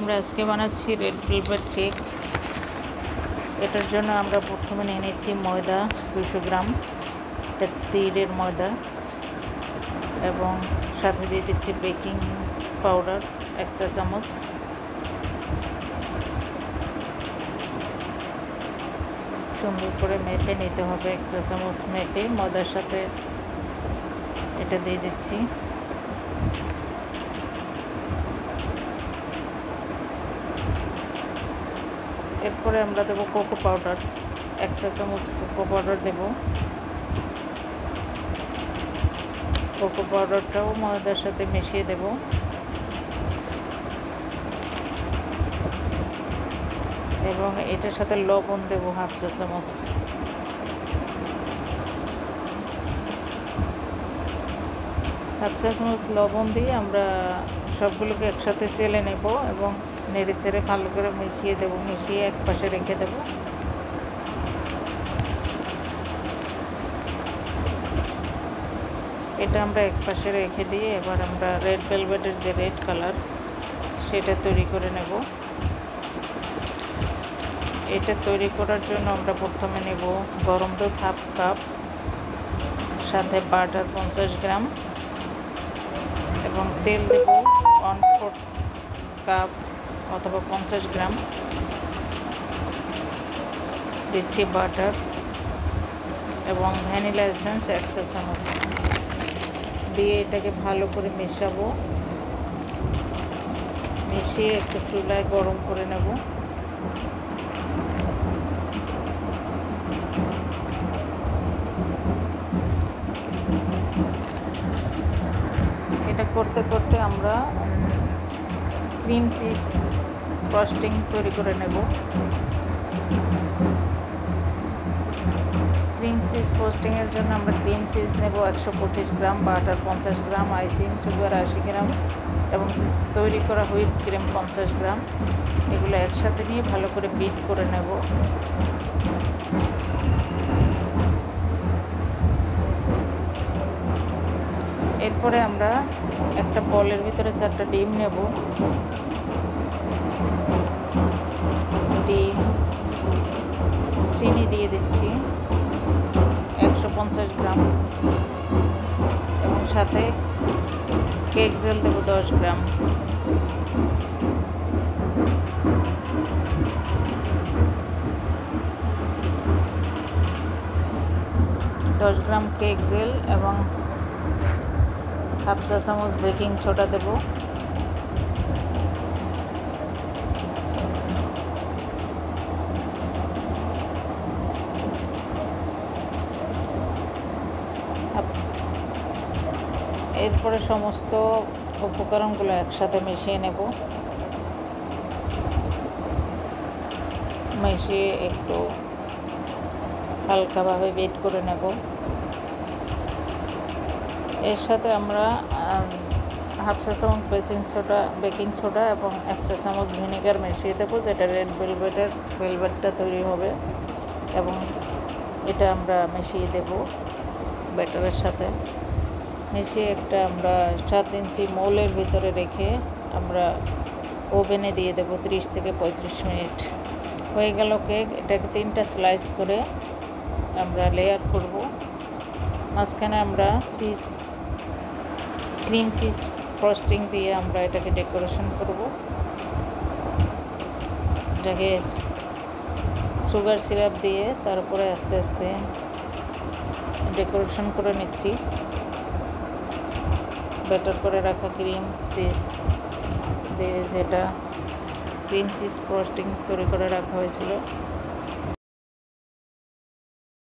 আমরা আজকে বানাচ্ছি রেড ভেলভেট কেক। এটার জন্য আমরা প্রথমে নিয়ে নিচ্ছি ময়দা 200 গ্রাম, এটা তিলের ময়দা, এবং সাথে দিয়ে দিচ্ছি বেকিং পাউডার 1 চা চামচ, সুন্দর করে মেপে নিতে হবে। 1 চা চামচ মেপে ময়দার সাথে এটা দিয়ে দিচ্ছি। এরপরে আমরা দেবো কোকো পাউডার, 1 চা চামচ কোকো পাউডার দেব। কোকো পাউডারটাও ময়দার সাথে মিশিয়ে দেব। এবং এটার সাথে লবণ দেব 1/2 চা চামচ। হাফ চা চামচ লবণ দিয়ে আমরা সবগুলোকে একসাথে চেলে নেব এবং নেড়ে চেড়ে ভালো করে মিশিয়ে দেব। মিশিয়ে এক পাশে রেখে দেব। এটা আমরা এক পাশে রেখে দিয়ে এবার আমরা রেড ভেলভেটের যে রেড কালার সেটা তৈরি করে নেব। এটা তৈরি করার জন্য আমরা প্রথমে নেব গরম দুধ 1/2 কাপ, সাথে বাটার 50 গ্রাম এবং তেল দেব 1/4 কাপ অথবা 50 গ্রাম। দিচ্ছি বাটার এবং ভ্যানিলা এসেন্স 1 চা চামচ দিয়ে এটাকে ভালো করে মেশাবো। মিশিয়ে একটু চুলায় গরম করে নেব। এটা করতে করতে আমরা ক্রিম চিজ ফ্রস্টিং তৈরি করে নেব। ক্রিম চিজ ফ্রস্টিংয়ের জন্য আমরা ক্রিম চিজ নেব 125 গ্রাম, বাটার 50 গ্রাম, আইসিং সুগার 80 গ্রাম এবং তৈরি করা হুইপ ক্রিম 50 গ্রাম। এগুলো একসাথে নিয়ে ভালো করে বিট করে নেব। এরপরে আমরা একটা বলের ভিতরে 4টা ডিম নেব। ডিম, চিনি দিয়ে দিচ্ছি 150 গ্রাম এবং সাথে কেক জেল দেব 10 গ্রাম। কেক জেল এবং 1/2 চা চামচ বেকিং সোডা দেব। এরপরে সমস্ত উপকরণগুলো একসাথে মিশিয়ে নেব। মিশিয়ে একটু হালকাভাবে বিট করে নেব। এর সাথে আমরা 1/2 চা চামচ বেকিং সোডা এবং 1 চা চামচ ভিনেগার মিশিয়ে দেবো, যেটা রেড ভেলভেটটা তৈরি হবে। এবং এটা আমরা মিশিয়ে দেব ব্যাটারের সাথে। মিশিয়ে একটা আমরা 7 ইঞ্চি মৌলের ভিতরে রেখে আমরা ওভেনে দিয়ে দেব 30 থেকে 35 মিনিট। হয়ে গেল কেক। এটাকে 3টা স্লাইস করে আমরা লেয়ার করব। মাঝখানে আমরা ক্রিম চিজ ফ্রস্টিং দিয়ে আমরা এটাকে ডেকোরেশন করব। এটাকে সুগার সিরাপ দিয়ে তার উপরে আস্তে আস্তে ডেকোরেশন করে নিচ্ছি। ব্যাটার করে রাখা ক্রিম চিজ দিয়ে, যেটা ক্রিম চিজ ফ্রস্টিং তৈরি করে রাখা হয়েছিল,